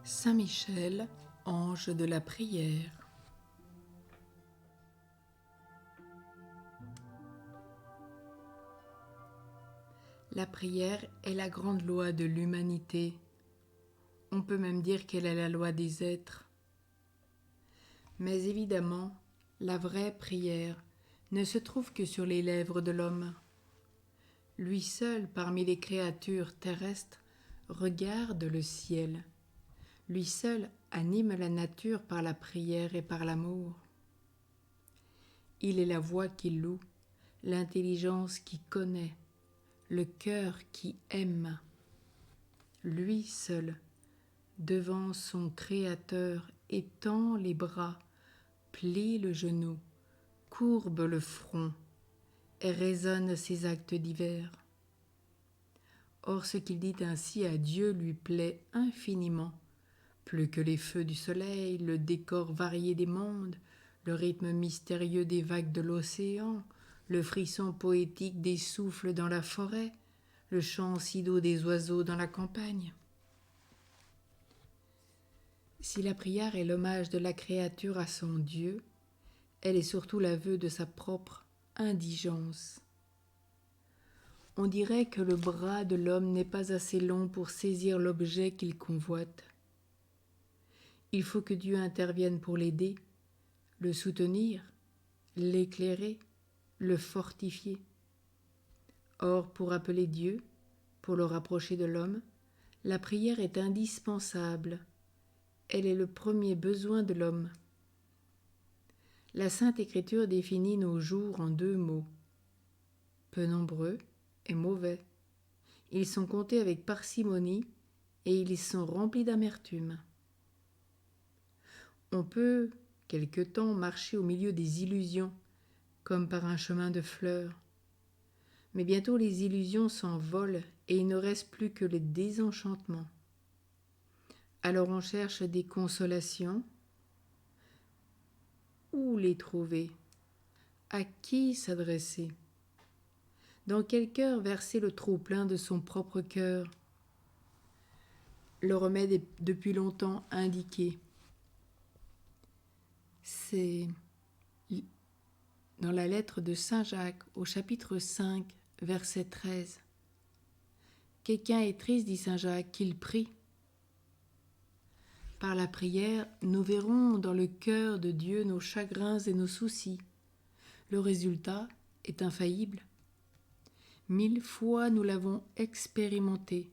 Saint Michel, ange de la prière. La prière est la grande loi de l'humanité. On peut même dire qu'elle est la loi des êtres. Mais évidemment, la vraie prière ne se trouve que sur les lèvres de l'homme. Lui seul, parmi les créatures terrestres, regarde le ciel. Lui seul anime la nature par la prière et par l'amour. Il est la voix qui loue, l'intelligence qui connaît, le cœur qui aime. Lui seul, devant son Créateur, étend les bras, plie le genou, courbe le front et résonne ses actes divers. Or ce qu'il dit ainsi à Dieu lui plaît infiniment, plus que les feux du soleil, le décor varié des mondes, le rythme mystérieux des vagues de l'océan, le frisson poétique des souffles dans la forêt, le chant si doux des oiseaux dans la campagne. Si la prière est l'hommage de la créature à son Dieu, elle est surtout l'aveu de sa propre indigence. On dirait que le bras de l'homme n'est pas assez long pour saisir l'objet qu'il convoite. Il faut que Dieu intervienne pour l'aider, le soutenir, l'éclairer, le fortifier. Or, pour appeler Dieu, pour le rapprocher de l'homme, la prière est indispensable. Elle est le premier besoin de l'homme. La Sainte Écriture définit nos jours en 2 mots, peu nombreux et mauvais. Ils sont comptés avec parcimonie et ils sont remplis d'amertume. On peut, quelque temps, marcher au milieu des illusions, comme par un chemin de fleurs. Mais bientôt les illusions s'envolent et il ne reste plus que le désenchantement. Alors on cherche des consolations. Où les trouver? À qui s'adresser? Dans quel cœur verser le trop-plein de son propre cœur? Le remède est depuis longtemps indiqué. C'est dans la lettre de Saint Jacques au chapitre 5, verset 13. Quelqu'un est triste, dit Saint Jacques, qu'il prie. Par la prière, nous verrons dans le cœur de Dieu nos chagrins et nos soucis. Le résultat est infaillible. 1000 fois nous l'avons expérimenté.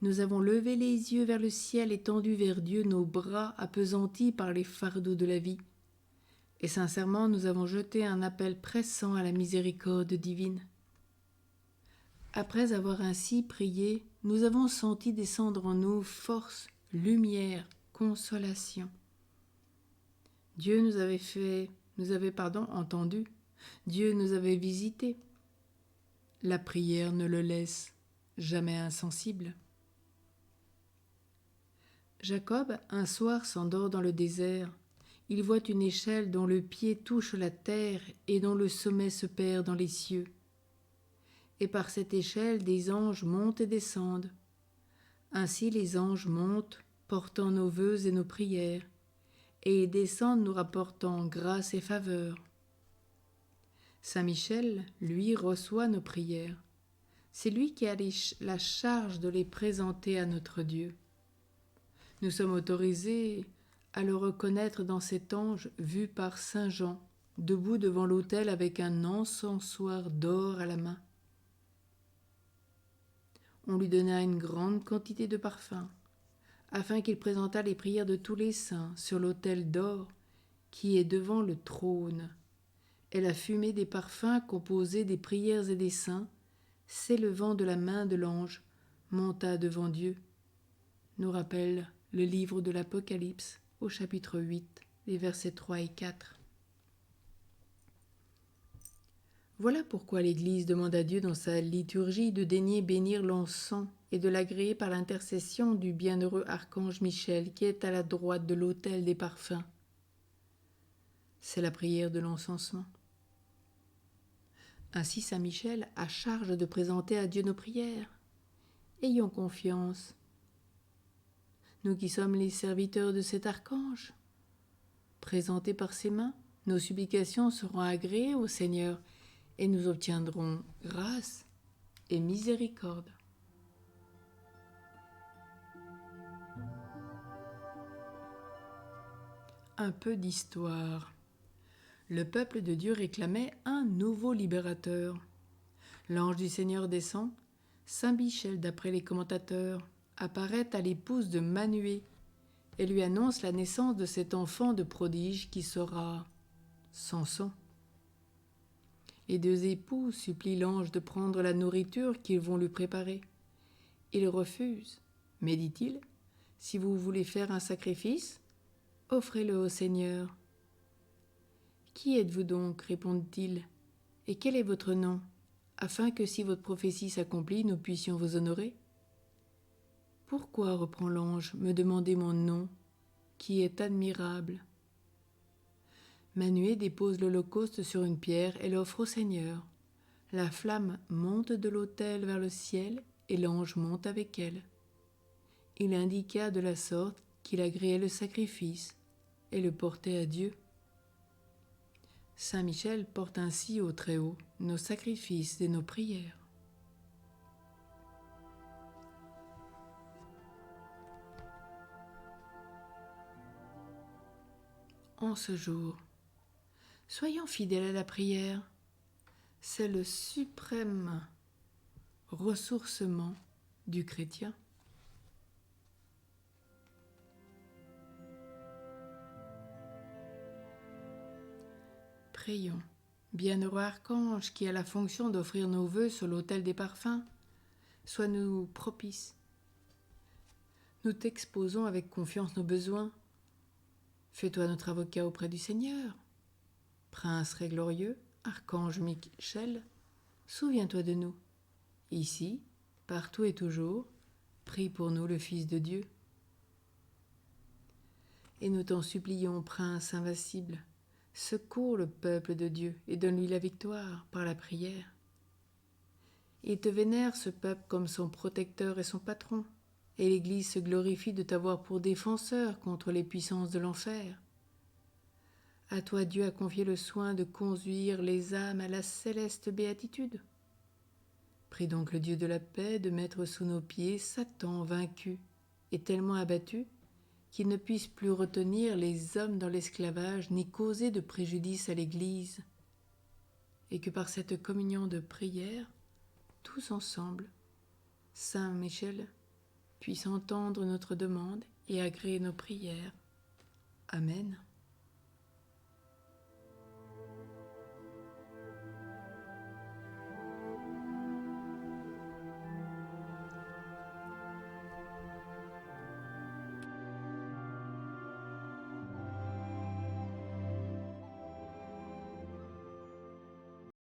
Nous avons levé les yeux vers le ciel et tendu vers Dieu nos bras appesantis par les fardeaux de la vie. Et sincèrement, nous avons jeté un appel pressant à la miséricorde divine. Après avoir ainsi prié, nous avons senti descendre en nous force, lumière, consolation. Dieu nous avait entendu. Dieu nous avait visités. La prière ne le laisse jamais insensible. Jacob, un soir, s'endort dans le désert. Il voit une échelle dont le pied touche la terre et dont le sommet se perd dans les cieux. Et par cette échelle, des anges montent et descendent. Ainsi les anges montent, portant nos vœux et nos prières, et ils descendent nous rapportant grâce et faveur. Saint Michel, lui, reçoit nos prières. C'est lui qui a la charge de les présenter à notre Dieu. Nous sommes autorisés à le reconnaître dans cet ange vu par Saint Jean, debout devant l'autel avec un encensoir d'or à la main. On lui donna une grande quantité de parfums, afin qu'il présentât les prières de tous les saints sur l'autel d'or qui est devant le trône. Et la fumée des parfums composée des prières et des saints, s'élevant de la main de l'ange, monta devant Dieu, nous rappelle le livre de l'Apocalypse au chapitre 8, les versets 3 et 4. Voilà pourquoi l'Église demande à Dieu dans sa liturgie de daigner bénir l'encens et de l'agréer par l'intercession du bienheureux archange Michel qui est à la droite de l'autel des parfums. C'est la prière de l'encensement. Ainsi Saint Michel a charge de présenter à Dieu nos prières. Ayons confiance. nous qui sommes les serviteurs de cet archange. Présentés par ses mains, nos supplications seront agréées au Seigneur et nous obtiendrons grâce et miséricorde. Un peu d'histoire. Le peuple de Dieu réclamait un nouveau libérateur. L'ange du Seigneur descend. Saint Michel, d'après les commentateurs, apparaît à l'épouse de Manué et lui annonce la naissance de cet enfant de prodige qui sera Samson. Les deux époux supplient l'ange de prendre la nourriture qu'ils vont lui préparer. Il refuse, mais dit-il, si vous voulez faire un sacrifice, offrez-le au Seigneur. Qui êtes-vous donc, répondent-ils, et quel est votre nom, afin que si votre prophétie s'accomplit, nous puissions vous honorer? Pourquoi, reprend l'ange, me demandez mon nom, qui est admirable? Manué dépose l'holocauste sur une pierre et l'offre au Seigneur. La flamme monte de l'autel vers le ciel et l'ange monte avec elle. Il indiqua de la sorte qu'il agréait le sacrifice et le portait à Dieu. Saint Michel porte ainsi au Très-Haut nos sacrifices et nos prières. En ce jour, soyons fidèles à la prière. C'est le suprême ressourcement du chrétien. Prions. Bienheureux archange qui a la fonction d'offrir nos vœux sur l'autel des parfums, sois-nous propice. Nous t'exposons avec confiance nos besoins. Fais-toi notre avocat auprès du Seigneur. Prince très glorieux, archange Michel, souviens-toi de nous. Ici, partout et toujours, prie pour nous le Fils de Dieu. Et nous t'en supplions, Prince invincible, secours le peuple de Dieu et donne-lui la victoire par la prière. Il te vénère, ce peuple, comme son protecteur et son patron, et l'Église se glorifie de t'avoir pour défenseur contre les puissances de l'enfer. À toi Dieu a confié le soin de conduire les âmes à la céleste béatitude. Prie donc le Dieu de la paix de mettre sous nos pieds Satan vaincu et tellement abattu qu'il ne puisse plus retenir les hommes dans l'esclavage ni causer de préjudice à l'Église, et que par cette communion de prière, tous ensemble, Saint Michel puisse entendre notre demande et agréer nos prières. Amen.